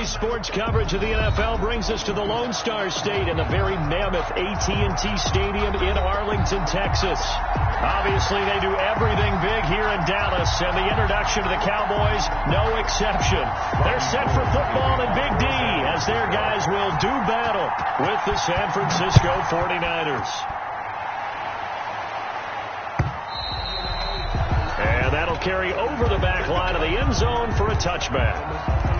Today's sports coverage of the NFL brings us to the Lone Star State in the very mammoth AT&T Stadium in Arlington, Texas. Obviously, they do everything big here in Dallas, and the introduction to the Cowboys, no exception. They're set for football in Big D as their guys will do battle with the San Francisco 49ers. And that'll carry over the back line of the end zone for a touchback.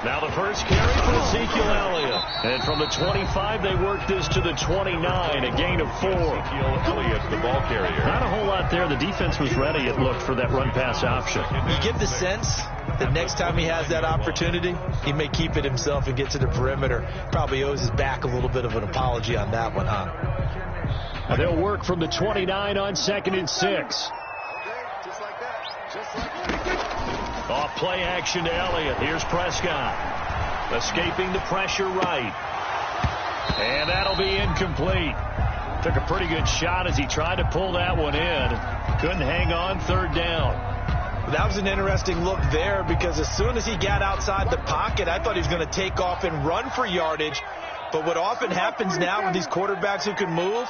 Now the first carry for Ezekiel Elliott. And from the 25, they work this to the 29, a gain of 4. Ezekiel Elliott, the ball carrier. Not a whole lot there. The defense was ready, it looked, for that run-pass option. You get the sense that next time he has that opportunity, he may keep it himself and get to the perimeter. Probably owes his back a little bit of an apology on that one, huh? And they'll work from the 29 on 2nd and 6. Off play action to Elliott. Here's Prescott. Escaping the pressure right. And that'll be incomplete. Took a pretty good shot as he tried to pull that one in. Couldn't hang on, 3rd down. That was an interesting look there because as soon as he got outside the pocket, I thought he was going to take off and run for yardage. But what often happens now with these quarterbacks who can move,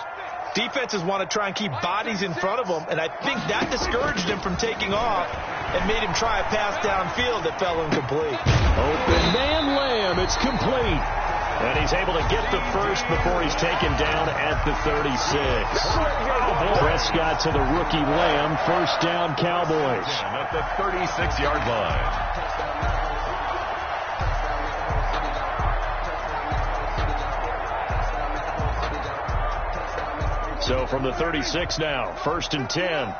defenses want to try and keep bodies in front of them, and I think that discouraged him from taking off and made him try a pass downfield that fell incomplete. Open man Lamb, it's complete. And he's able to get the first before he's taken down at the 36. Prescott to the rookie Lamb, 1st down Cowboys. At the 36-yard line. So from the 36 now, 1st and 10.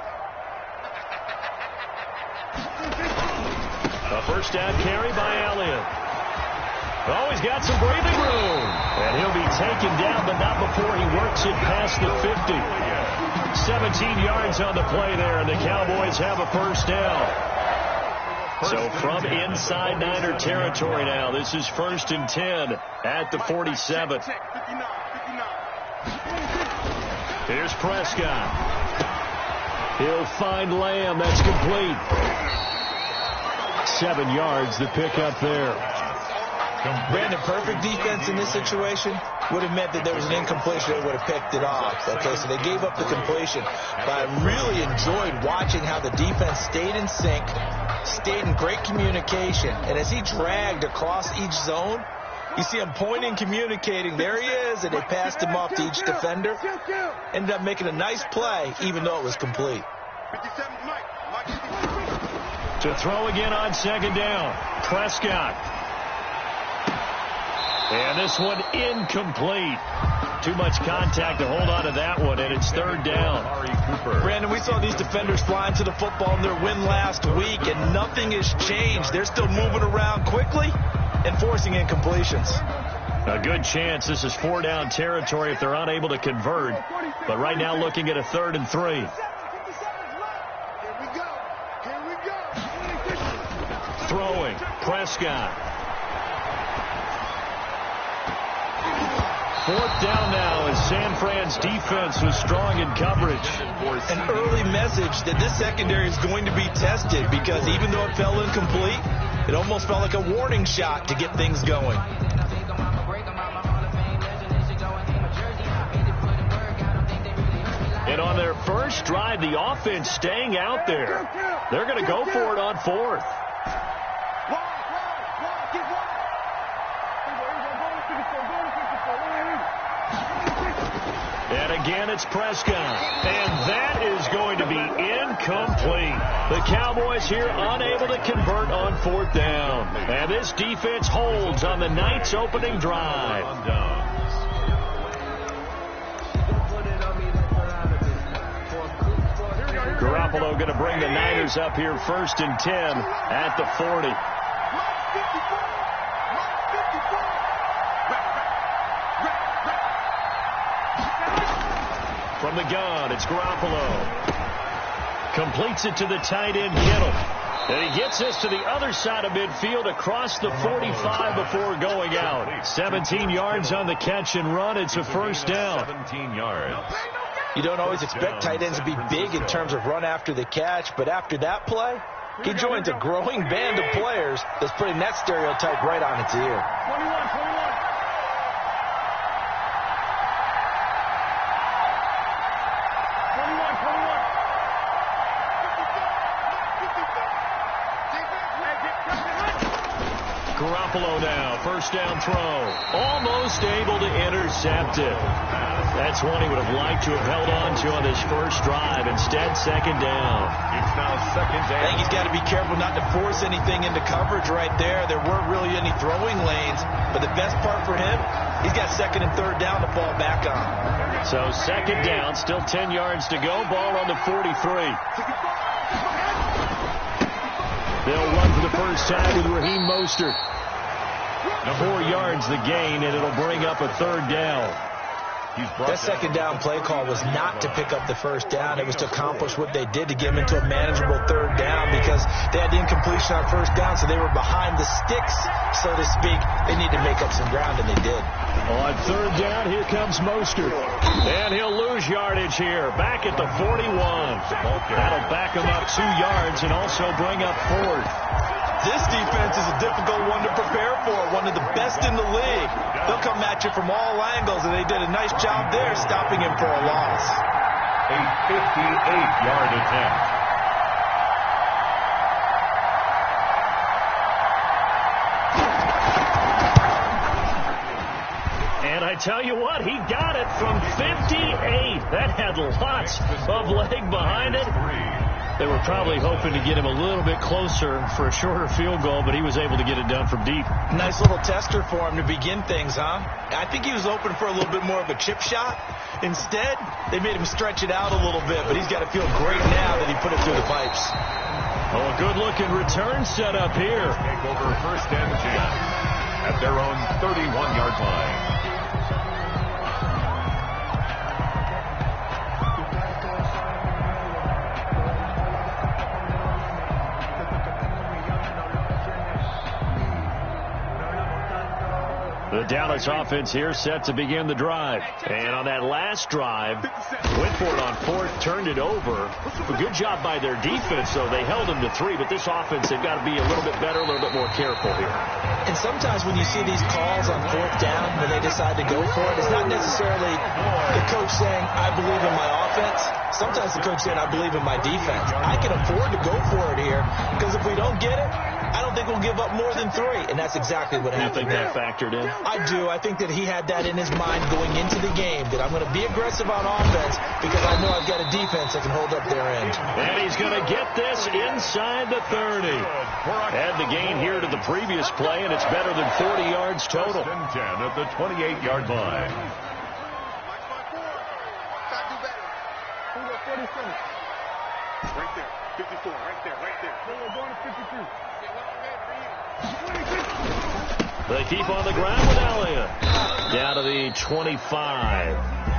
A 1st down carry by Elliott. Oh, he's got some breathing room. And he'll be taken down, but not before he works it past the 50. 17 yards on the play there, and the Cowboys have a 1st down. So from inside Niner territory now, this is 1st and 10 at the 47. Here's Prescott. He'll find Lamb. That's complete. 7 yards, the pickup there. Brandon, perfect defense in this situation would have meant that there was an incompletion. They would have picked it off. Okay, so they gave up the completion. But I really enjoyed watching how the defense stayed in sync, stayed in great communication. And as he dragged across each zone, you see him pointing, communicating. There he is, and they passed him off to each defender. Ended up making a nice play, even though it was complete. To throw again on 2nd down. Prescott. And this one incomplete. Too much contact to hold on to that one, and it's 3rd down. Brandon, we saw these defenders flying to the football in their win last week, and nothing has changed. They're still moving around quickly and forcing incompletions. A good chance this is 4-down territory if they're unable to convert. But right now looking at a 3rd and 3. Throwing. Prescott. 4th down now as San Fran's defense was strong in coverage. An early message that this secondary is going to be tested because even though it fell incomplete, it almost felt like a warning shot to get things going. And on their first drive, the offense staying out there. They're going to go for it on 4th. And again, it's Prescott. And that is going to be incomplete. The Cowboys here unable to convert on 4th down. And this defense holds on the night's opening drive. Garoppolo going to bring the Niners up here 1st and 10 at the 40. From the gun, it's Garoppolo. Completes it to the tight end, Kittle. And he gets us to the other side of midfield across the 45 before going out. 17 yards on the catch and run. It's a first down. 17 yards. You don't always expect tight ends to be big in terms of run after the catch, but after that play, he joins a growing band of players that's putting that stereotype right on its ear. 21. Garoppolo now, first down throw. Almost able to intercept it. That's one he would have liked to have held on to on his first drive. Instead, second down. It's now second down. I think he's got to be careful not to force anything into coverage right there. There weren't really any throwing lanes, but the best part for him, he's got second and third down to fall back on. So second down, still 10 yards to go. Ball on the 43. They'll run for the first time with Raheem Mostert. 4 yards the gain, and it'll bring up a third down. That second down play call was not to pick up the first down. It was to accomplish what they did to get him into a manageable third down because they had the incompletion on first down, so they were behind the sticks, so to speak. They need to make up some ground, and they did. On third down, here comes Mostert. And he'll lose yardage here. Back at the 41. That'll back him up 2 yards and also bring up fourth. This defense is a difficult one to prepare for, one of the best in the league. They'll come at you from all angles, and they did a nice job there stopping him for a loss. A 58-yard attempt. And I tell you what, he got it from 58. That had lots of leg behind it. They were probably hoping to get him a little bit closer for a shorter field goal, but he was able to get it done from deep. Nice little tester for him to begin things, huh? I think he was open for a little bit more of a chip shot. Instead, they made him stretch it out a little bit, but he's got to feel great now that he put it through the pipes. Oh, a good-looking return set up here. Take over first and 10 at their own 31-yard line. The Dallas offense here set to begin the drive. And on that last drive, went for it on fourth, turned it over. A good job by their defense, though. They held them to 3, but this offense, they've got to be a little bit better, a little bit more careful here. And sometimes when you see these calls on fourth down, when they decide to go for it, it's not necessarily the coach saying, I believe in my offense. Sometimes the coach saying, I believe in my defense. I can afford to go for it here, because if we don't get it, I don't think we'll give up more than 3, and that's exactly what happened. You think that factored in? I do. I think that he had that in his mind going into the game, that I'm going to be aggressive on offense because I know I've got a defense that can hold up their end. And he's going to get this inside the 30. Add the gain here to the previous play, and it's better than 40 yards total. First and 10 at the 28-yard line. Right there. 54. Right there. We're going to 53. They keep on the ground with Elliott. Down to the 25.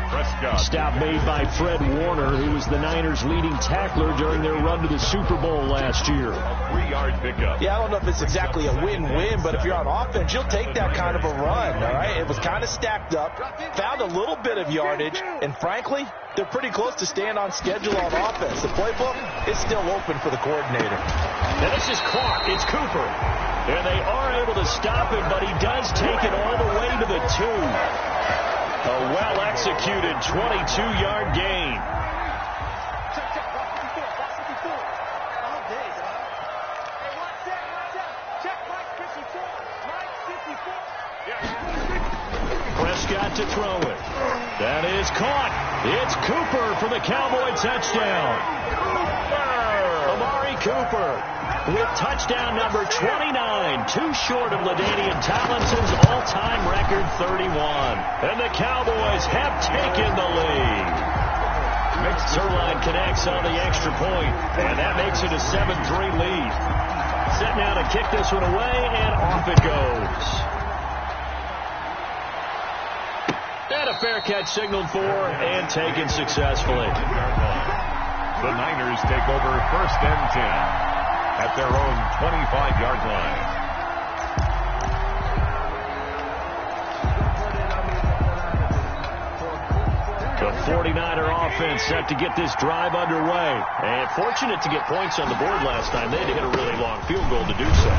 Prescott. Stop made by Fred Warner, who was the Niners' leading tackler during their run to the Super Bowl last year. A 3-yard pickup. Yeah, I don't know if it's exactly a win-win, but if you're on offense, you'll take that kind of a run, all right? It was kind of stacked up, found a little bit of yardage, and frankly, they're pretty close to staying on schedule on offense. The playbook is still open for the coordinator. And this is caught. It's Cooper. And they are able to stop him, but he does take it all the way to the 2. A well-executed 22-yard gain. Prescott to throw it. That is caught. It's Cooper for the Cowboy touchdown. Amari Cooper with touchdown number 29, too short of LaDainian Tomlinson's all-time record 31. And the Cowboys have taken the lead. Zerline connects on the extra point, and that makes it a 7-3 lead. Set now to kick this one away, and off it goes. And a fair catch signaled for and taken successfully. The Niners take over 1st and 10 at their own 25-yard line. The 49er offense set to get this drive underway. And fortunate to get points on the board last time. They had to hit a really long field goal to do so.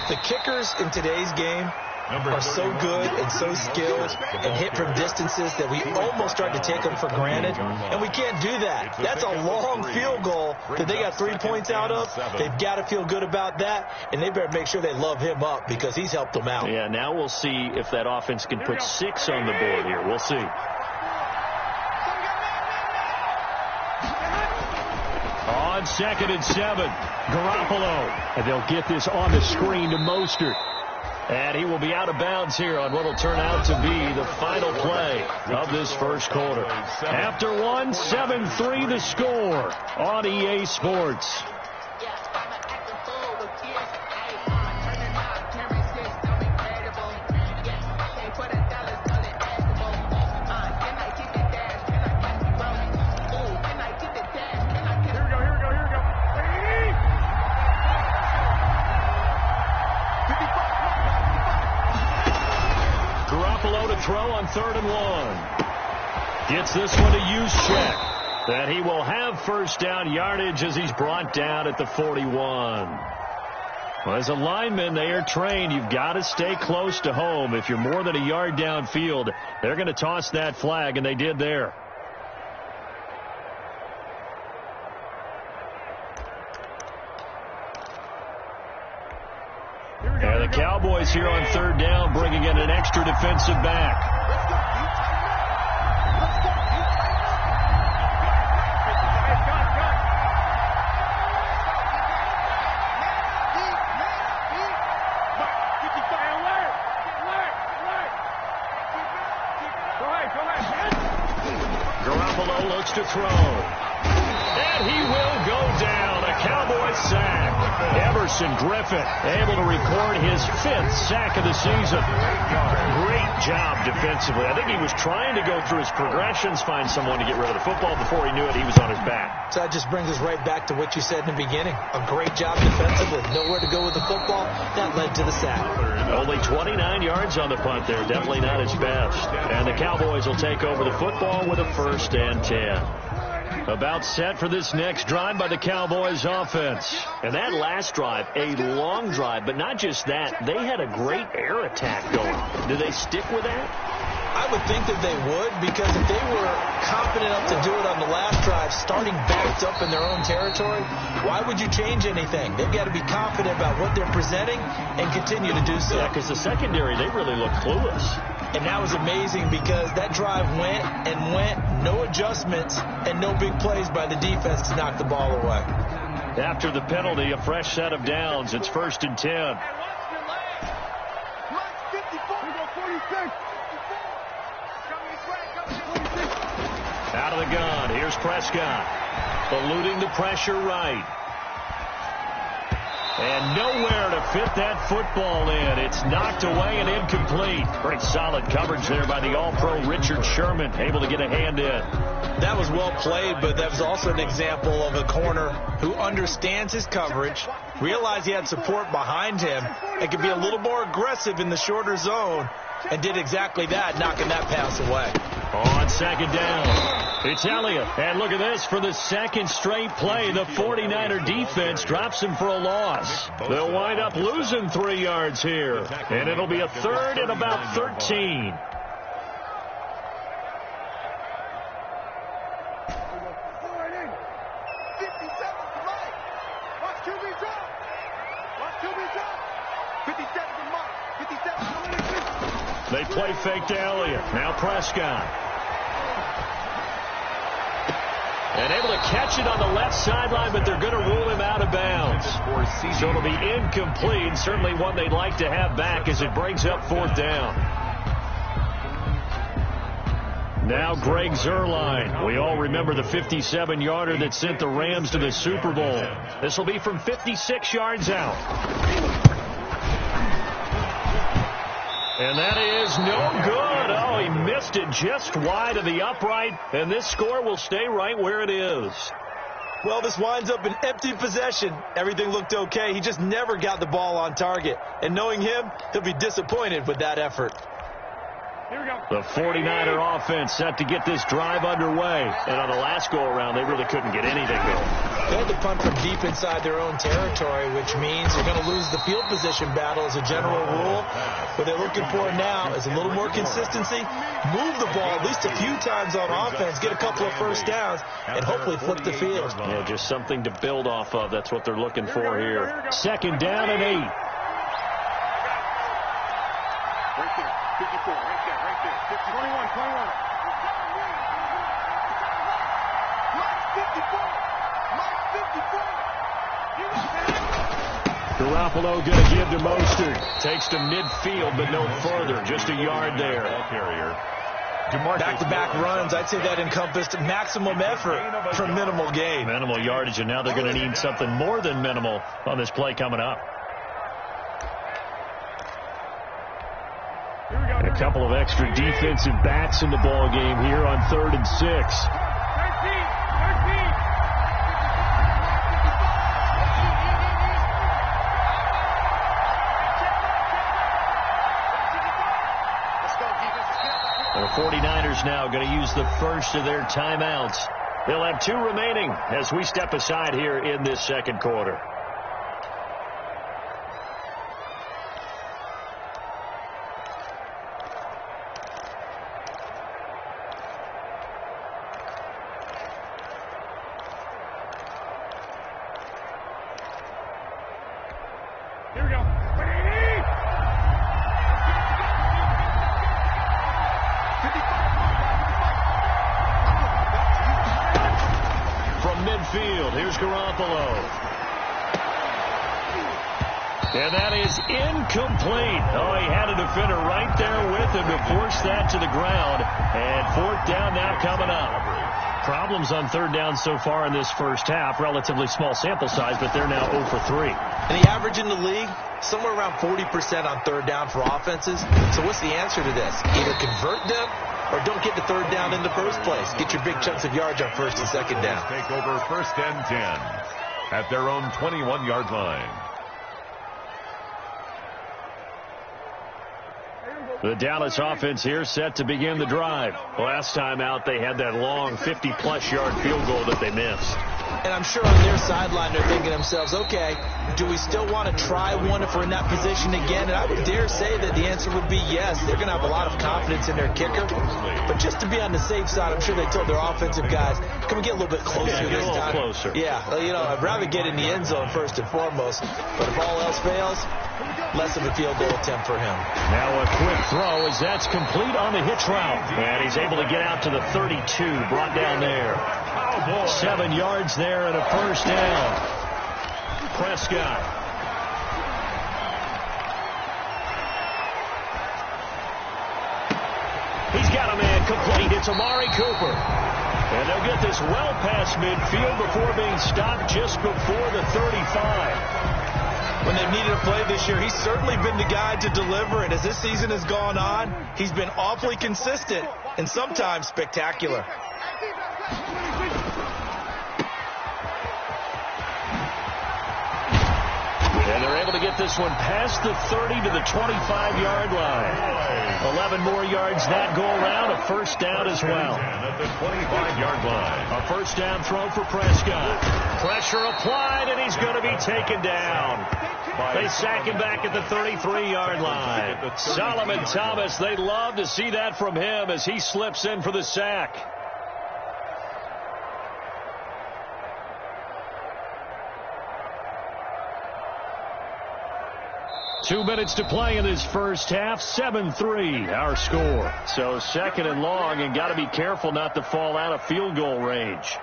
The kickers in today's game are so good and so skilled and hit from distances that we almost start to take them for granted. And we can't do that. That's a long field goal that they got 3 points out of. They've got to feel good about that, and they better make sure they love him up because he's helped them out. Yeah, now we'll see if that offense can put 6 on the board here. We'll see. On 2nd and 7, Garoppolo. And they'll get this on the screen to Mostert. And he will be out of bounds here on what will turn out to be the final play of this first quarter. After one, 7-3 the score on EA Sports. Throw on 3rd and 1. Gets this one to Juszczyk. That he will have first down yardage as he's brought down at the 41. Well, as a lineman, they are trained. You've got to stay close to home. If you're more than a yard downfield, they're going to toss that flag, and they did there. And the Cowboys here on 3rd down, bringing in an extra defensive back. Garoppolo looks to throw. And he will go down. A Cowboys sack. Everson Griffin able to record his 5th sack of the season. Great job defensively. I think he was trying to go through his progressions, find someone to get rid of the football. Before he knew it, he was on his back. So that just brings us right back to what you said in the beginning. A great job defensively. Nowhere to go with the football. That led to the sack. Only 29 yards on the punt there. Definitely not his best. And the Cowboys will take over the football with a 1st and 10. About set for this next drive by the Cowboys offense. And that last drive, a long drive, but not just that. They had a great air attack going. Do they stick with that? I would think that they would, because if they were confident enough to do it on the last drive, starting backed up in their own territory, why would you change anything? They've got to be confident about what they're presenting and continue to do so. Yeah, because the secondary, they really look clueless. And that was amazing because that drive went and went, no adjustments, and no big plays by the defense to knock the ball away. After the penalty, a fresh set of downs. It's 1st and 10. Out of the gun. Here's Prescott. Eluding the pressure right. And nowhere to fit that football in. It's knocked away and incomplete. Pretty solid coverage there by the All-Pro Richard Sherman. Able to get a hand in. That was well played, but that was also an example of a corner who understands his coverage, realized he had support behind him, and could be a little more aggressive in the shorter zone, and did exactly that, knocking that pass away. On 2nd down, it's Elliott. And look at this, for the 2nd straight play, the 49er defense drops him for a loss. They'll wind up losing 3 yards here, and it'll be a 3rd and about 13. They play fake to Elliott. Now Prescott. And able to catch it on the left sideline, but they're going to rule him out of bounds. So it'll be incomplete. Certainly one they'd like to have back as it brings up 4th down. Now Greg Zuerlein. We all remember the 57-yarder that sent the Rams to the Super Bowl. This will be from 56 yards out. And that is no good. Oh, he missed it just wide of the upright, and this score will stay right where it is. Well, this winds up an empty possession. Everything looked okay. He just never got the ball on target. And knowing him, he'll be disappointed with that effort. Here we go. The 49er offense set to get this drive underway. And on the last go-around, they really couldn't get anything going. They had to punt from deep inside their own territory, which means you're going to lose the field position battle as a general rule. What they're looking for now is a little more consistency, move the ball at least a few times on offense, get a couple of first downs, and hopefully flip the field. Yeah, just something to build off of. That's what they're looking for here. 2nd down and 8. Right there. 54. Right there. Right there. 50, 21. 21. Garoppolo going to give to Mostert. Takes to midfield, but no further. Just a yard there. Back-to-back runs, I'd say that encompassed maximum effort for minimal gain. Minimal yardage, and now they're going to need something more than minimal on this play coming up. And a couple of extra defensive backs in the ball game here on 3rd and 6. The 49ers now going to use the first of their timeouts. They'll have 2 remaining as we step aside here in this 2nd quarter. Here we go. From midfield, here's Garoppolo. And that is incomplete. Oh, he had a defender right there with him to force that to the ground. And 4th down now coming up. Problems on 3rd down so far in this first half. Relatively small sample size, but they're now 0 for 3. And the average in the league, somewhere around 40% on 3rd down for offenses. So what's the answer to this? Either convert them or don't get to 3rd down in the first place. Get your big chunks of yards on 1st and 2nd down. Take over 1st and 10 at their own 21-yard line. The Dallas offense here set to begin the drive. Last time out, they had that long 50-plus yard field goal that they missed. And I'm sure on their sideline they're thinking to themselves, okay, do we still want to try one if we're in that position again? And I would dare say that the answer would be yes. They're going to have a lot of confidence in their kicker. But just to be on the safe side, I'm sure they told their offensive guys, can we get a little bit closer this time? Closer. Yeah, you know, I'd rather get in the end zone first and foremost. But if all else fails, less of a field goal attempt for him. Now a quick throw as that's complete on the hitch route. And he's able to get out to the 32, brought down there. 7 yards there and a 1st down. Prescott. He's got a man complete. It's Amari Cooper. And they'll get this well past midfield before being stopped just before the 35. When they've needed a play this year, he's certainly been the guy to deliver. And as this season has gone on, he's been awfully consistent and sometimes spectacular. And they're able to get this one past the 30 to the 25-yard line. 11 more yards that go around. A 1st down as well. At the 25-yard line. A 1st down throw for Prescott. Pressure applied, and he's going to be taken down. They sack him back at the 33-yard line. Solomon Thomas, they'd love to see that from him as he slips in for the sack. Two minutes to play in this first half. 7-3 our score. So 2nd and long, and got to be careful not to fall out of field goal range.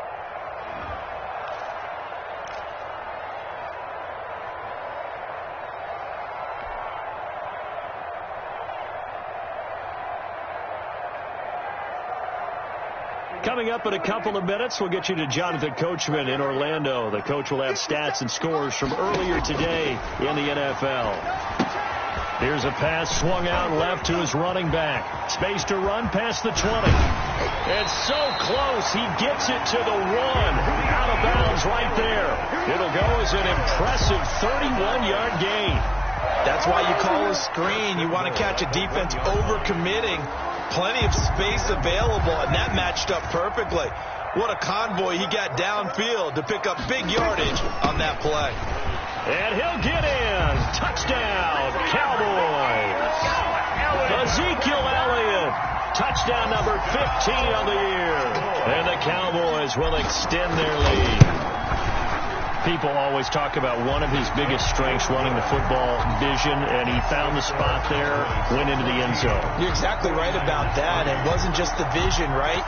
Coming up in a couple of minutes, we'll get you to Jonathan Coachman in Orlando. The coach will have stats and scores from earlier today in the NFL. Here's a pass swung out left to his running back. Space to run past the 20. It's so close. He gets it to the 1. Out of bounds right there. It'll go as an impressive 31-yard gain. That's why you call a screen. You want to catch a defense overcommitting. Plenty of space available, and that matched up perfectly. What a convoy he got downfield to pick up big yardage on that play. And he'll get in. Touchdown, Cowboys. Ezekiel Elliott. Touchdown number 15 on the year. And the Cowboys will extend their lead. People always talk about one of his biggest strengths running the football, vision, and he found the spot there, went into the end zone. You're exactly right about that. It wasn't just the vision, right?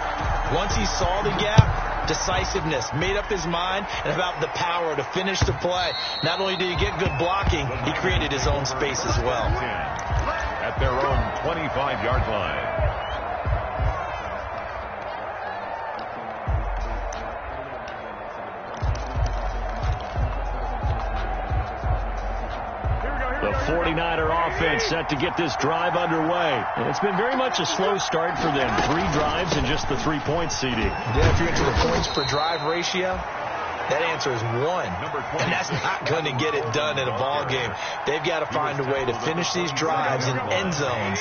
Once he saw the gap, decisiveness, made up his mind, and about the power to finish the play. Not only did he get good blocking, he created his own space as well. At their own 25-yard line. The 49er offense set to get this drive underway. And it's been very much a slow start for them. 3 drives and just the 3-point seeding. Yeah, if you're into the points per drive ratio, that answer is 1. And that's not going to get it done in a ball game. They've got to find a way to finish these drives in end zones,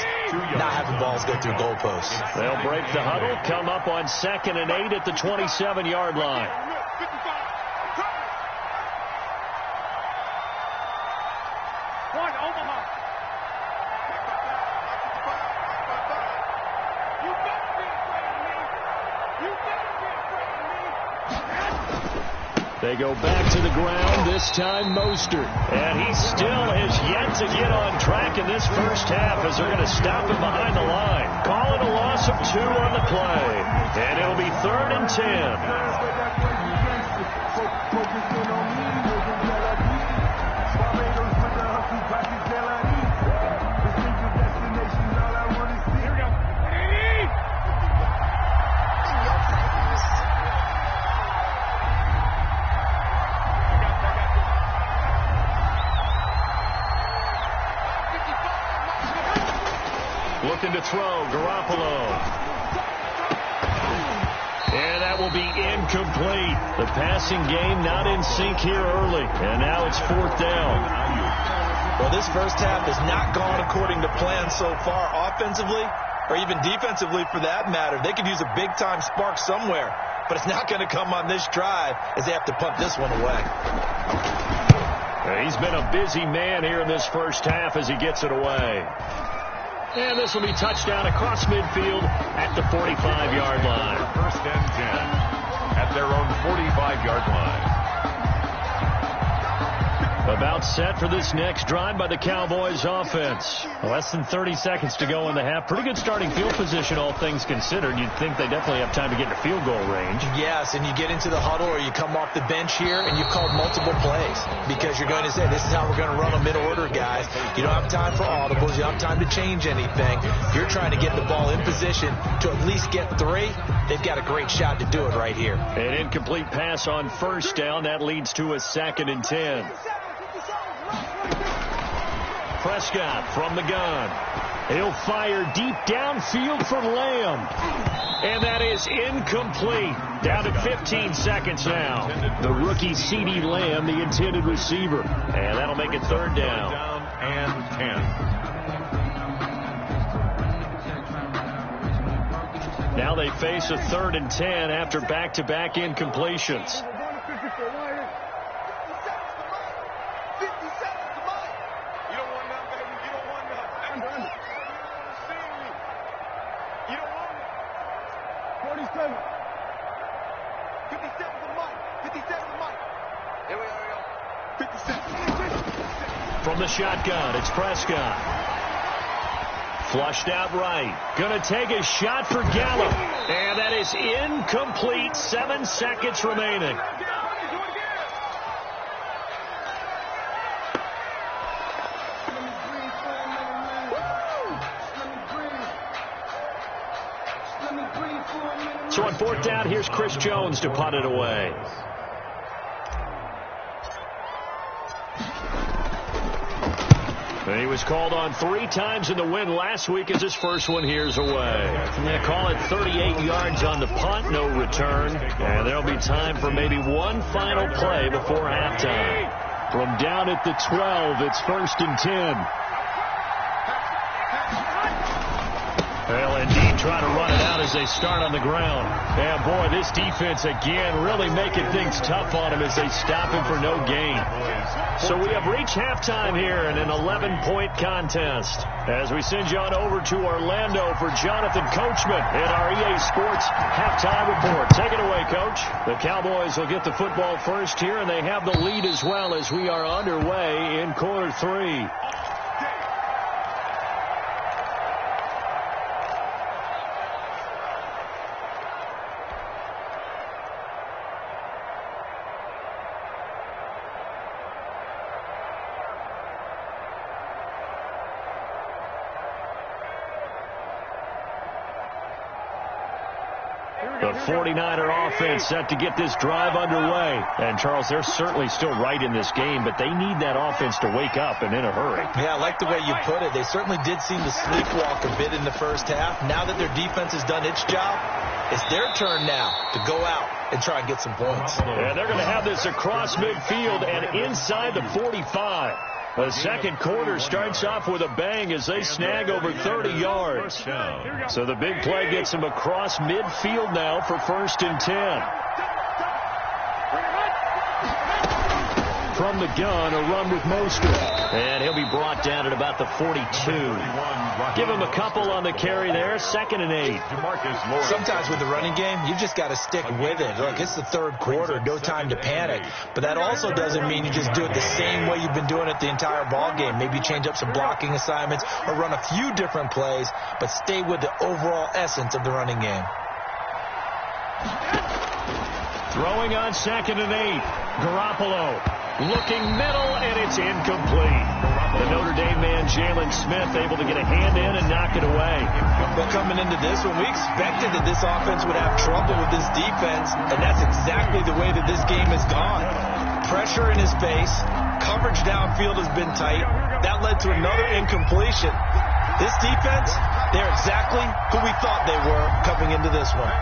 not having balls go through goalposts. They'll break the huddle, come up on 2nd and 8 at the 27-yard line. They go back to the ground, this time Mostert. And he still has yet to get on track in this first half as they're going to stop him behind the line. Call it a loss of 2 on the play. And it'll be 3rd and 10. Looking to throw, Garoppolo. And that will be incomplete. The passing game not in sync here early. And now it's 4th down. Well, this first half has not gone according to plan so far offensively or even defensively for that matter. They could use a big-time spark somewhere, but it's not going to come on this drive as they have to punt this one away. He's been a busy man here in this first half as he gets it away. And this will be touchdown across midfield at the 45-yard line. 1st and 10 at their own 45-yard line. About set for this next drive by the Cowboys offense. Less than 30 seconds to go in the half. Pretty good starting field position, all things considered. You'd think they definitely have time to get into field goal range. Yes, and you get into the huddle or you come off the bench here and you've called multiple plays because you're going to say, this is how we're going to run them in order, guys. You don't have time for audibles. You don't have time to change anything. You're trying to get the ball in position to at least get 3. They've got a great shot to do it right here. An incomplete pass on 1st down. That leads to a 2nd and 10. Prescott from the gun. He'll fire deep downfield for Lamb. And that is incomplete. Down to 15 seconds now. The rookie CeeDee Lamb, the intended receiver. And that'll make it 3rd down. Down and 10. Now they face a 3rd and 10 after back-to-back incompletions. From the shotgun, it's Prescott. Flushed out right. Gonna take a shot for Gallup. And that is incomplete. 7 seconds remaining. So on 4th down, here's Chris Jones to punt it away. He was called on 3 times in the win last week as his first one here's away. They call it 38 yards on the punt, no return. And there'll be time for maybe one final play before halftime. From down at the 12, it's 1st and 10. They'll indeed try to run it out as they start on the ground. And, boy, this defense, again, really making things tough on him as they stop him for no gain. So we have reached halftime here in an 11-point contest. As we send you on over to Orlando for Jonathan Coachman in our EA Sports Halftime Report. Take it away, Coach. The Cowboys will get the football first here, and they have the lead as well as we are underway in quarter 3. The 49er offense set to get this drive underway. And, Charles, they're certainly still right in this game, but they need that offense to wake up and in a hurry. Yeah, I like the way you put it. They certainly did seem to sleepwalk a bit in the first half. Now that their defense has done its job, it's their turn now to go out and try and get some points. Yeah, they're going to have this across midfield and inside the 45. The second quarter starts off with a bang as they snag over 30 yards. So the big play gets them across midfield now for 1st and 10. From the gun, a run with Mostert. And he'll be brought down at about the 42. Give him a couple on the carry there. 2nd and 8. Sometimes with the running game, you just got to stick with it. Look, it's the third quarter. No time to panic. But that also doesn't mean you just do it the same way you've been doing it the entire ball game. Maybe change up some blocking assignments or run a few different plays, but stay with the overall essence of the running game. Throwing on 2nd and 8. Garoppolo looking middle, and it's incomplete. The Notre Dame man, Jalen Smith, able to get a hand in and knock it away. Well, coming into this one, we expected that this offense would have trouble with this defense, and that's exactly the way that this game has gone. Pressure in his face, coverage downfield has been tight. That led to another incompletion. This defense, they're exactly who we thought they were coming into this one.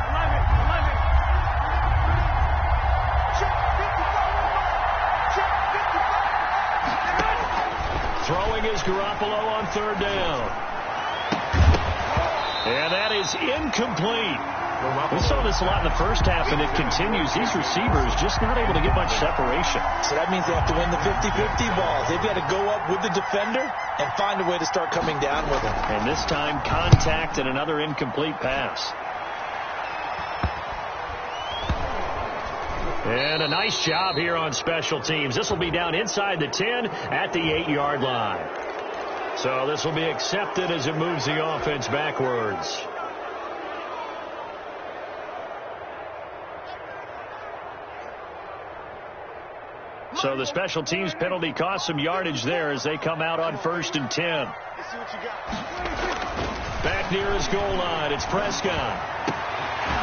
Throwing is Garoppolo on 3rd down. And that is incomplete. We saw this a lot in the first half, and it continues. These receivers just not able to get much separation. So that means they have to win the 50-50 balls. They've got to go up with the defender and find a way to start coming down with him. And this time, contact and another incomplete pass. And a nice job here on special teams. This will be down inside the 10 at the 8-yard line. So this will be accepted as it moves the offense backwards. So the special teams penalty cost some yardage there as they come out on 1st and 10. Back near his goal line, it's Prescott.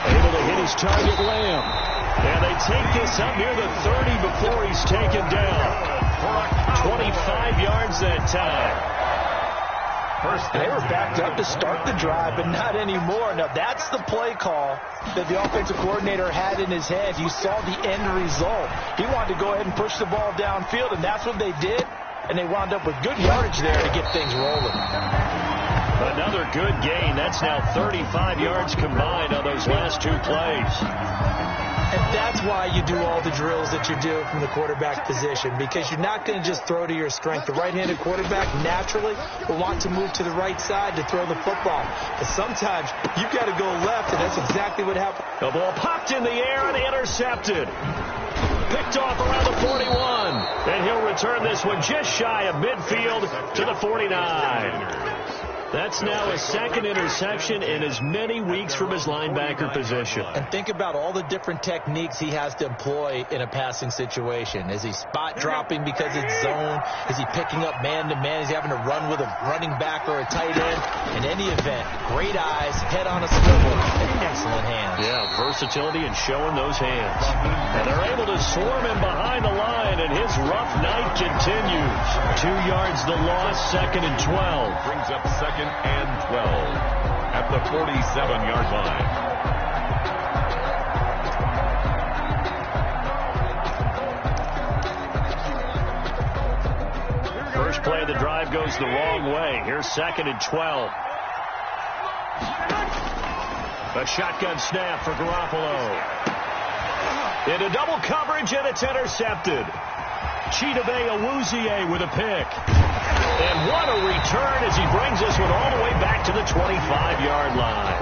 Able to hit his target, Lamb. And they take this up near the 30 before he's taken down. 25 yards that time. They were backed up to start the drive, but not anymore. Now, that's the play call that the offensive coordinator had in his head. You saw the end result. He wanted to go ahead and push the ball downfield, and that's what they did. And they wound up with good yardage there to get things rolling. Another good gain. That's now 35 yards combined on those last 2 plays. And that's why you do all the drills that you do from the quarterback position, because you're not going to just throw to your strength. The right-handed quarterback naturally will want to move to the right side to throw the football. But sometimes you've got to go left, and that's exactly what happened. The ball popped in the air and intercepted. Picked off around the 41. And he'll return this one just shy of midfield to the 49. That's now his second interception in as many weeks from his linebacker position. And think about all the different techniques he has to employ in a passing situation. Is he spot dropping because it's zone? Is he picking up man-to-man? Is he having to run with a running back or a tight end? In any event, great eyes, head on a swivel, and excellent hands. Yeah, versatility and showing those hands. And they're able to swarm him behind the line, and his rough night continues. 2 yards the loss, 2nd and 12. Brings up 2nd and 12 at the 47-yard line. First play of the drive goes the wrong way. Here's 2nd and 12. A shotgun snap for Garoppolo. Into double coverage, and it's intercepted. Chidobe Awuzie with a pick. And what a return as he brings this one all the way back to the 25-yard line.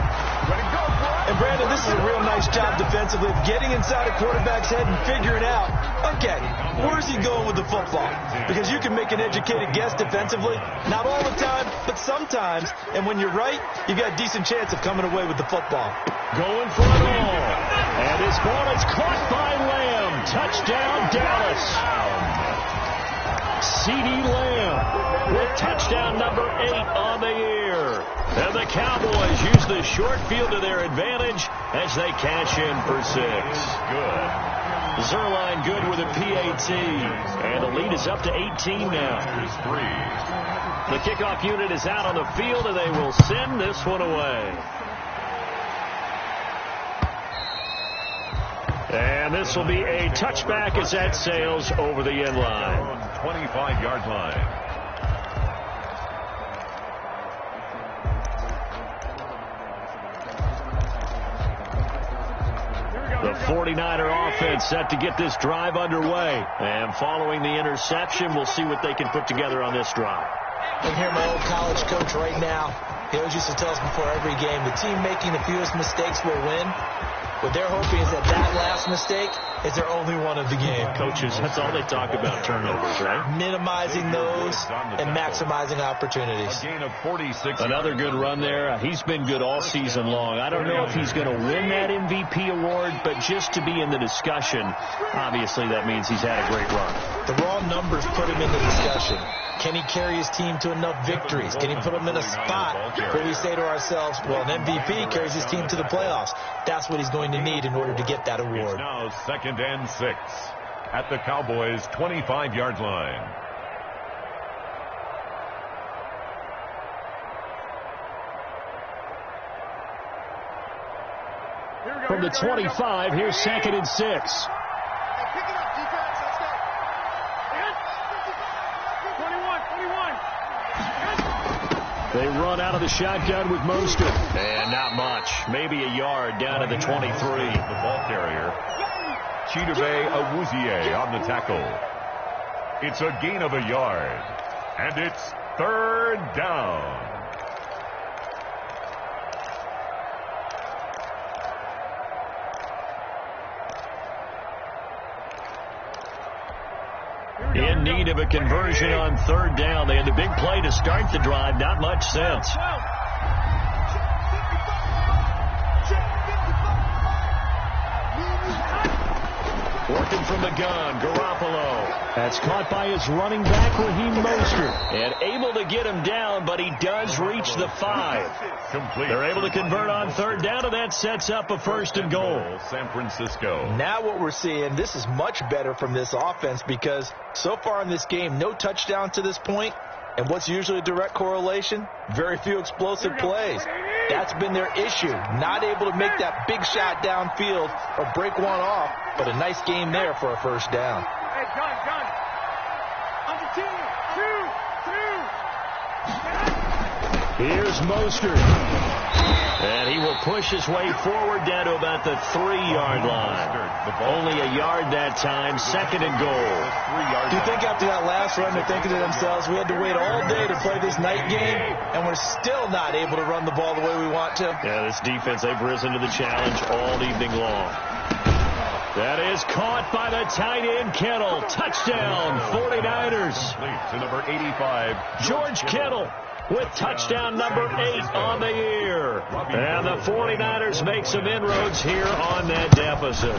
And Brandon, this is a real nice job defensively of getting inside a quarterback's head and figuring out, okay, where's he going with the football? Because you can make an educated guess defensively, not all the time, but sometimes. And when you're right, you've got a decent chance of coming away with the football. Going for it all. And his ball is caught by Lamb. Touchdown, Dallas. CeeDee Lamb with touchdown number 8 on the year. And the Cowboys use the short field to their advantage as they cash in for 6. Good. Zuerlein good with a PAT. And the lead is up to 18 now. Here's 3. The kickoff unit is out on the field, and they will send this one away. And this will be a touchback as that sails over the end line. 25-yard line. The 49er offense set to get this drive underway. And following the interception, we'll see what they can put together on this drive. I can hear my old college coach right now. He always used to tell us before every game, the team making the fewest mistakes will win. What they're hoping is that last mistake is their only one of the game. Coaches, that's all they talk about, turnovers, right? Minimizing those and maximizing opportunities. A gain of 46. Another good run there. He's been good all season long. I don't know if he's going to win that MVP award, but just to be in the discussion, obviously that means he's had a great run. The raw numbers put him in the discussion. Can he carry his team to enough victories? Can he put them in a spot where we say to ourselves, well, an MVP carries his team to the playoffs. That's what he's going to need in order to get that award. It's now 2nd and 6 at the Cowboys' 25-yard line. From the 25, here's 2nd and 6. They run out of the shotgun with Mostert. And not much. Maybe a yard down to the 23. The ball carrier, Chidobe Awuzie on the tackle. It's a gain of a yard. And it's 3rd down. In need of a conversion on 3rd down. They had the big play to start the drive. Not much sense. Working from the gun, Garoppolo. That's caught by his running back, Raheem Mostert. And able to get him down, but he does reach the 5. Complete. They're able to convert on 3rd down, and that sets up a 1st and goal. San Francisco. Now what we're seeing, this is much better from this offense because so far in this game, no touchdown to this point. And what's usually a direct correlation? Very few explosive plays. That's been their issue. Not able to make that big shot downfield or break one off, but a nice game there for a 1st down. Hey, gun. On the team. 2. Here's Mostert. And he will push his way forward down to about the 3-yard line. Only a yard that time, 2nd and goal. Do you think after that last run they're thinking to themselves, we had to wait all day to play this night game, and we're still not able to run the ball the way we want to? Yeah, this defense, they've risen to the challenge all evening long. That is caught by the tight end, Kittle. Touchdown, 49ers. To number 85, George Kittle. with touchdown number 8 on the year. And the 49ers make some inroads here on that deficit.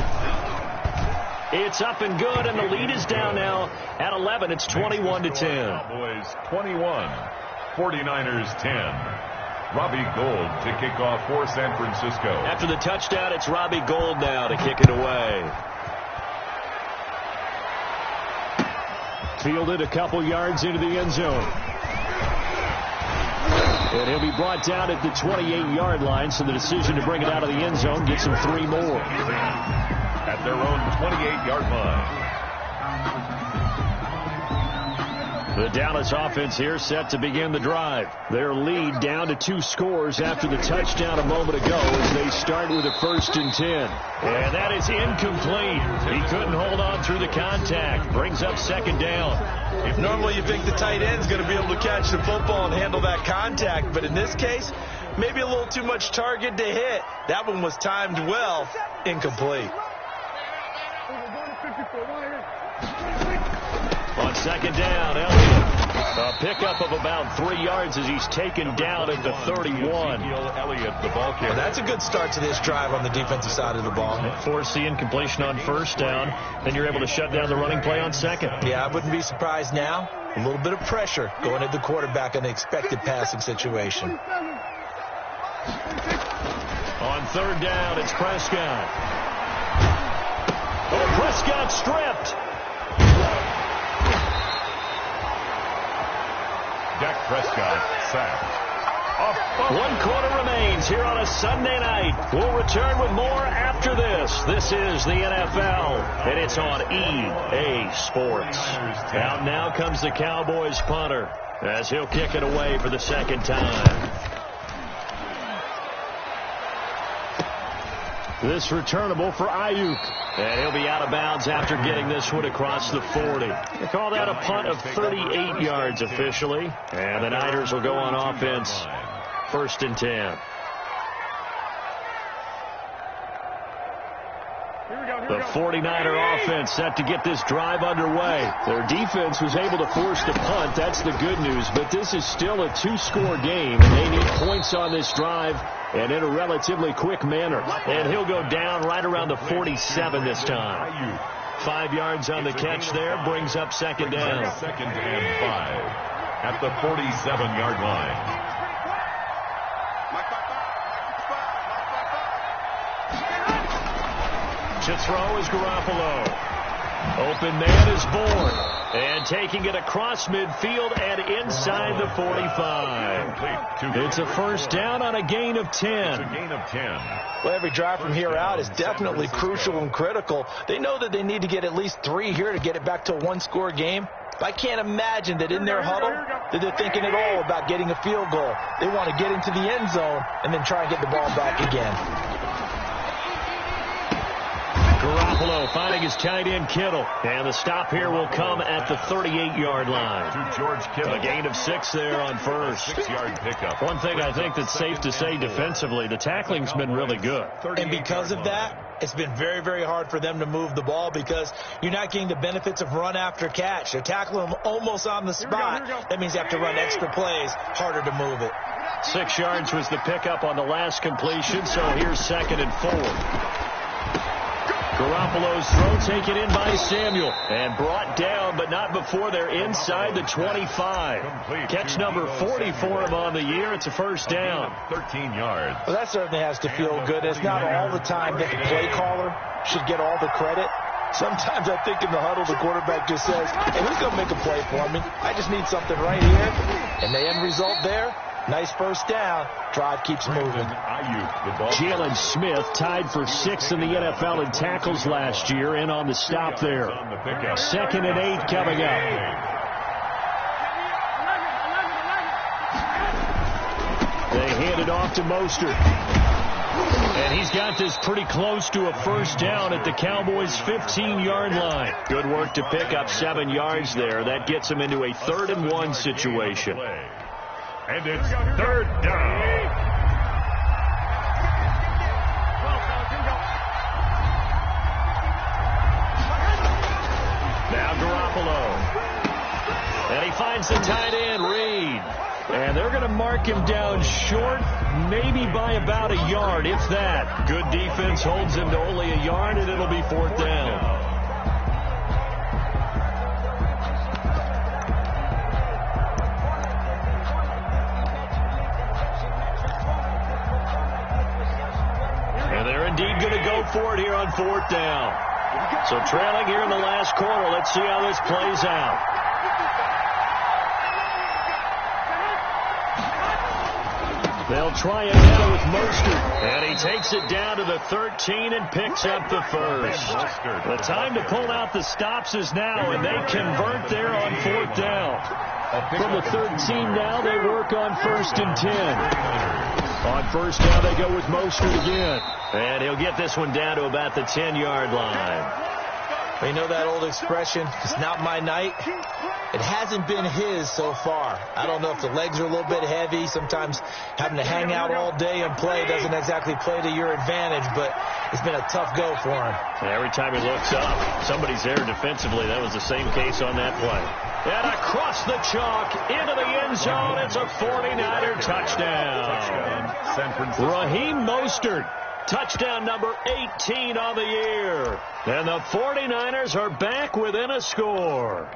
It's up and good, and the lead is down now at 11. It's 21-10. Cowboys 21, 49ers 10. Robbie Gould to kick off for San Francisco. After the touchdown, it's Robbie Gould now to kick it away. Fielded a couple yards into the end zone. And he'll be brought down at the 28-yard line, so the decision to bring it out of the end zone gets him 3 more. At their own 28-yard line. The Dallas offense here set to begin the drive. Their lead down to 2 scores after the touchdown a moment ago as they start with a 1st and 10. And that is incomplete. He couldn't hold on through the contact. Brings up 2nd down. Normally you think the tight end's going to be able to catch the football and handle that contact, but in this case, maybe a little too much target to hit. That one was timed well. Incomplete. On 2nd down, Elliott. A pickup of about 3 yards as he's taken down at the 31. Elliott, the ball carrier. Well, that's a good start to this drive on the defensive side of the ball. Force the incompletion on 1st down, then you're able to shut down the running play on 2nd. Yeah, I wouldn't be surprised now. A little bit of pressure going at the quarterback in the expected passing situation. On 3rd down, it's Prescott. Oh, Prescott stripped. Dak Prescott sacked. 1 quarter remains here on a Sunday night. We'll return with more after this. This is the NFL, and it's on EA Sports. Out now comes the Cowboys punter as he'll kick it away for the 2nd time. This returnable for Ayuk. And he'll be out of bounds after getting this one across the 40. They call that a punt of 38 yards officially. And the Niners will go on offense. 1st and 10. The 49er offense set to get this drive underway. Their defense was able to force the punt. That's the good news. But this is still a 2-score game, and they need points on this drive and in a relatively quick manner. And he'll go down right around the 47 this time. 5 yards on the catch there. Brings up 2nd down. 2nd and 5 at the 47-yard line. To throw is Garoppolo. Open man is born. And taking it across midfield and inside the 45. It's a 1st down on a gain of 10. It's a gain of 10. Well, every drive from here out is definitely crucial and critical. They know that they need to get at least 3 here to get it back to a 1-score game. I can't imagine that in their huddle that they're thinking at all about getting a field goal. They want to get into the end zone and then try and get the ball back again. Garoppolo finding his tight end Kittle. And the stop here will come at the 38-yard line. To George Kittle. A gain of 6 there on 1st. 6-yard pickup. One thing I think that's safe to say defensively, the tackling's been really good. And because of that, it's been very, very hard for them to move the ball because you're not getting the benefits of run after catch. They're tackling them almost on the spot. That means you have to run extra plays, harder to move it. 6 yards was the pickup on the last completion, so here's 2nd and 4. Garoppolo's throw taken in by Samuel and brought down, but not before they're inside the 25. Catch number 40 for him on the year. It's a 1st down. 13 yards. Well, that certainly has to feel good. It's not all the time that the play caller should get all the credit. Sometimes I think in the huddle, the quarterback just says, hey, who's going to make a play for me? I just need something right here. And the end result there, nice 1st down. Drive keeps moving. Jalen Smith tied for 6th in the NFL in tackles last year, and on the stop there. 2nd and 8 coming up. They hand it off to Mostert. And he's got this pretty close to a 1st down at the Cowboys' 15-yard line. Good work to pick up 7 yards there. That gets him into a 3rd and 1 situation. And it's 3rd down. Now Garoppolo. And he finds the tight end, Reed. And they're going to mark him down short, maybe by about a yard, if that. Good defense holds him to only a yard, and it'll be 4th down. And they're indeed going to go for it here on 4th down. So trailing here in the last quarter. Let's see how this plays out. They'll try it now with Mostert. And he takes it down to the 13 and picks up the first. The time to pull out the stops is now, and they convert there on 4th down. From the 13 now, they work on 1st and 10. On 1st down, they go with Mostert again. And he'll get this one down to about the 10-yard line. You know that old expression, it's not my night? It hasn't been his so far. I don't know if the legs are a little bit heavy. Sometimes having to hang out all day and play doesn't exactly play to your advantage, but it's been a tough go for him. And every time he looks up, somebody's there defensively. That was the same case on that play. And across the chalk, into the end zone, it's a 49er touchdown. San Francisco. Raheem Mostert. Touchdown number 18 on the year. And the 49ers are back within a score.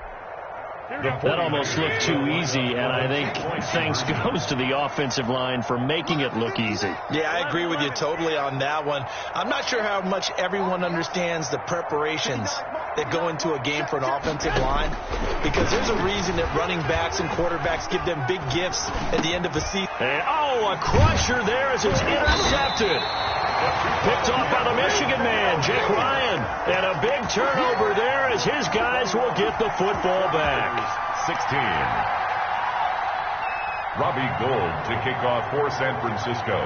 That almost looked too easy, and I think thanks goes to the offensive line for making it look easy. Yeah, I agree with you totally on that one. I'm not sure how much everyone understands the preparations that go into a game for an offensive line, because there's a reason that running backs and quarterbacks give them big gifts at the end of the season. And, a crusher there as it's intercepted. Picked off by the Michigan man, Jake Ryan. And a big turnover there as his guys will get the football back. 16. Robbie Gould to kick off for San Francisco.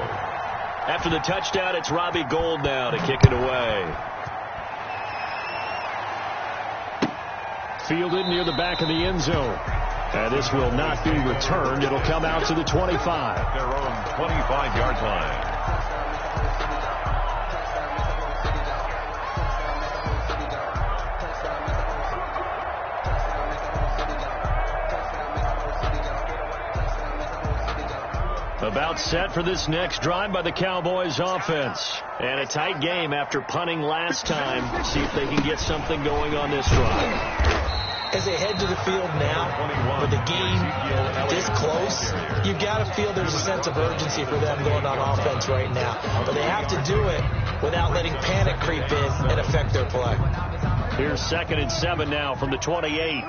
After the touchdown, it's Robbie Gould now to kick it away. Fielded near the back of the end zone. And this will not be returned. It'll come out to the 25. Their own 25-yard line. About set for this next drive by the Cowboys offense. And a tight game after punting last time. See if they can get something going on this drive. As they head to the field now, with the game this close, you've got to feel there's a sense of urgency for them going on offense right now. But they have to do it without letting panic creep in and affect their play. Here's 2nd and 7 now from the 28.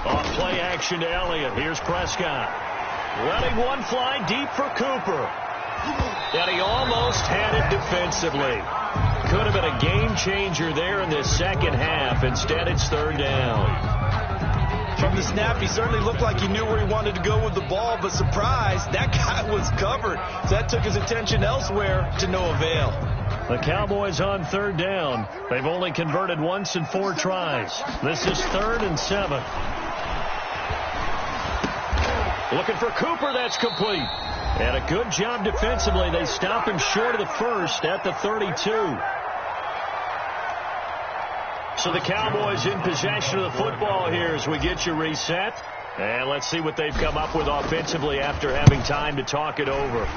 Off play action to Elliott. Here's Prescott. Letting one fly deep for Cooper. And he almost had it defensively. Could have been a game changer there in this second half. Instead, it's 3rd down. From the snap, he certainly looked like he knew where he wanted to go with the ball, but surprise, that guy was covered. So that took his attention elsewhere to no avail. The Cowboys on 3rd down. They've only converted once in 4 tries. This is 3rd and 7. Looking for Cooper. That's complete. And a good job defensively. They stop him short of the first at the 32. So the Cowboys in possession of the football here as we get you reset. And let's see what they've come up with offensively after having time to talk it over.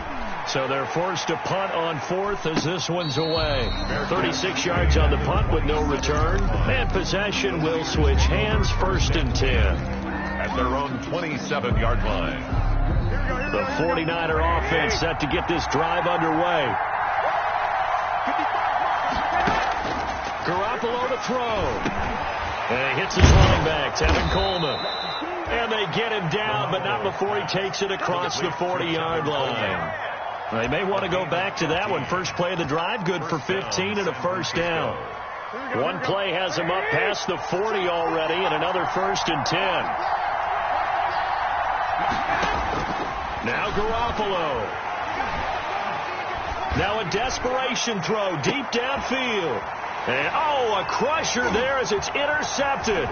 So they're forced to punt on 4th as this one's away. 36 yards on the punt with no return. And possession will switch hands. 1st and 10. At their own 27-yard line. The 49er offense set to get this drive underway. Garoppolo to throw. And he hits his running back, Tevin Coleman. And they get him down, but not before he takes it across the 40-yard line. They may want to go back to that one. First play of the drive, good for 15 and a 1st down. One play has him up past the 40 already, and another 1st and 10. Now Garoppolo. Now a desperation throw deep downfield. And, a crusher there as it's intercepted.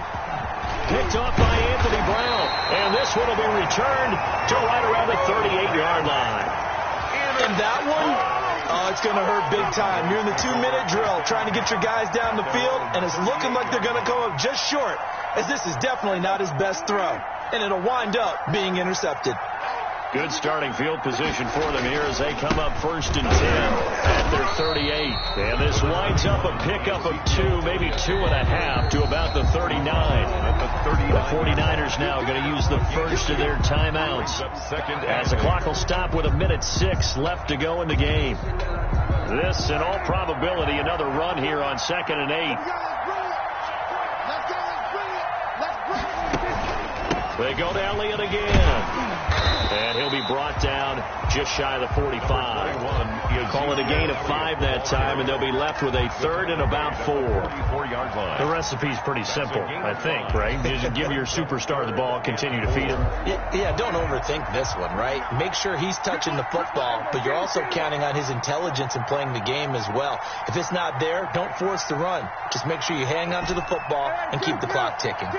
Picked off by Anthony Brown. And this one will be returned to right around the 38-yard line. And that one, it's going to hurt big time. You're in the 2-minute drill trying to get your guys down the field, and it's looking like they're going to come up just short, as this is definitely not his best throw, and it'll wind up being intercepted. Good starting field position for them here as they come up 1st and 10 at their 38. And this winds up a pickup of 2, maybe 2.5 to about the 39. The 49ers now going to use the first of their timeouts as the clock will stop with 1:06 left to go in the game. This, in all probability, another run here on 2nd and 8. They go to Elliott again. And he'll be brought down just shy of the 45. Call it a gain of 5 that time, and they'll be left with a 3rd and about 4. The recipe's pretty simple, I think, right? Just give your superstar the ball, continue to feed him. Yeah, don't overthink this one, right? Make sure he's touching the football, but you're also counting on his intelligence in playing the game as well. If it's not there, don't force the run. Just make sure you hang on to the football and keep the clock ticking.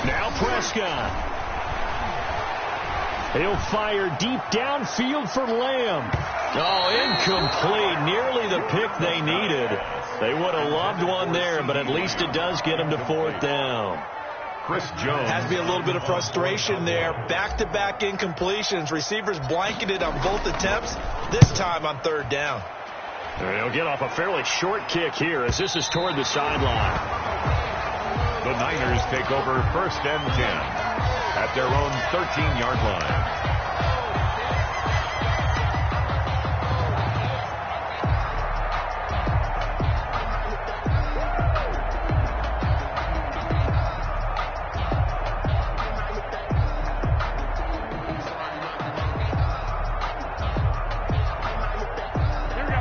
Now Prescott. He'll fire deep downfield for Lamb. Oh, incomplete. Nearly the pick they needed. They would have loved one there, but at least it does get them to 4th down. Chris Jones. Has to be a little bit of frustration there. Back-to-back incompletions. Receivers blanketed on both attempts, this time on 3rd down. They'll get off a fairly short kick here as this is toward the sideline. The Niners take over 1st and 10 at their own 13-yard line.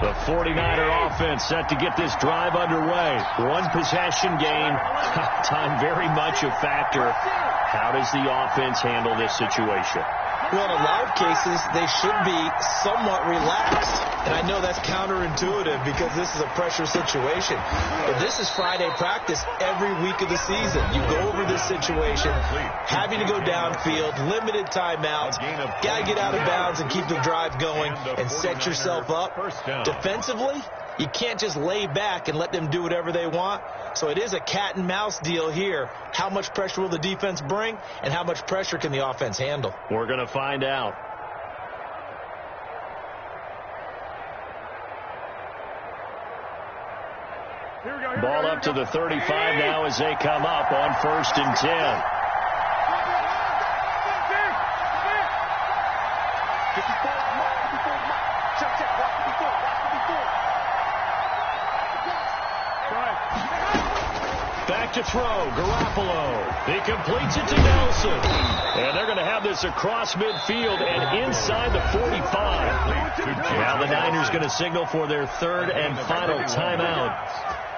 The 49er offense set to get this drive underway. 1 possession game. Time very much a factor. How does the offense handle this situation? Well, in a lot of cases, they should be somewhat relaxed. And I know that's counterintuitive because this is a pressure situation. But this is Friday practice every week of the season. You go over this situation, having to go downfield, limited timeouts, got to get out of bounds and keep the drive going and set yourself up. Defensively, you can't just lay back and let them do whatever they want. So it is a cat and mouse deal here. How much pressure will the defense bring, and how much pressure can the offense handle? We're going to find out. Ball up to the 35 now as they come up on 1st and 10. Back to throw, Garoppolo. He completes it to Nelson. And they're going to have this across midfield and inside the 45. Now the Niners going to signal for their 3rd and final timeout,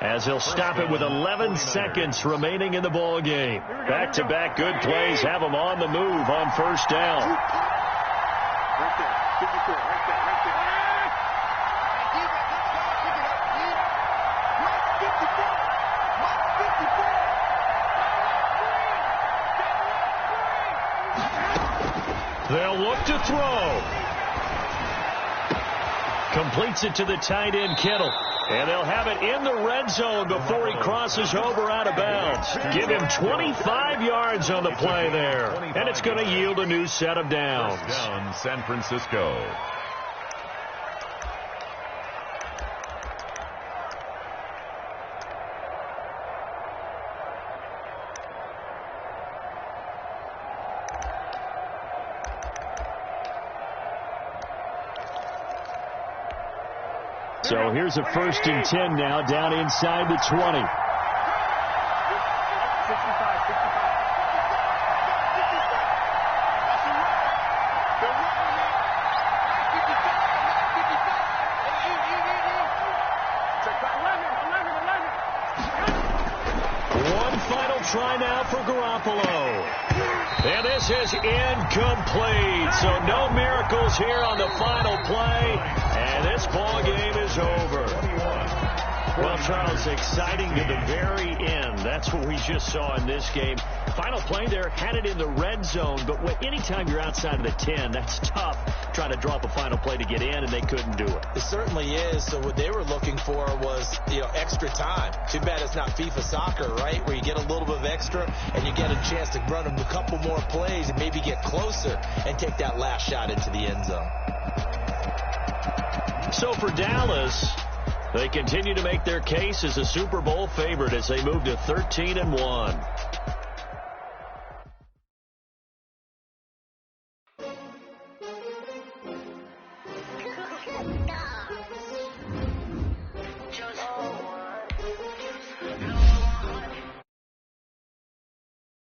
as he'll stop it with 11 seconds remaining in the ball game. Back-to-back good plays have them on the move on 1st down. Right there. 54. Right there. Right there. They'll look to throw. Completes it to the tight end, Kittle. And they'll have it in the red zone before he crosses over out of bounds. Give him 25 yards on the play there. And it's going to yield a new set of downs. Down San Francisco. So here's a 1st and 10 now down inside the 20. One final try now for Garoppolo. And this is incomplete. So no miracles here on the final play. And this ball game is over. Well, Charles, exciting to the very end. That's what we just saw in this game. Final play there, had it in the red zone, but anytime you're outside of the 10, that's tough trying to drop a final play to get in, and they couldn't do it. It certainly is. So what they were looking for was, extra time. Too bad it's not FIFA soccer, right, where you get a little bit of extra and you get a chance to run a couple more plays and maybe get closer and take that last shot into the end zone. So for Dallas, they continue to make their case as a Super Bowl favorite as they move to 13-1.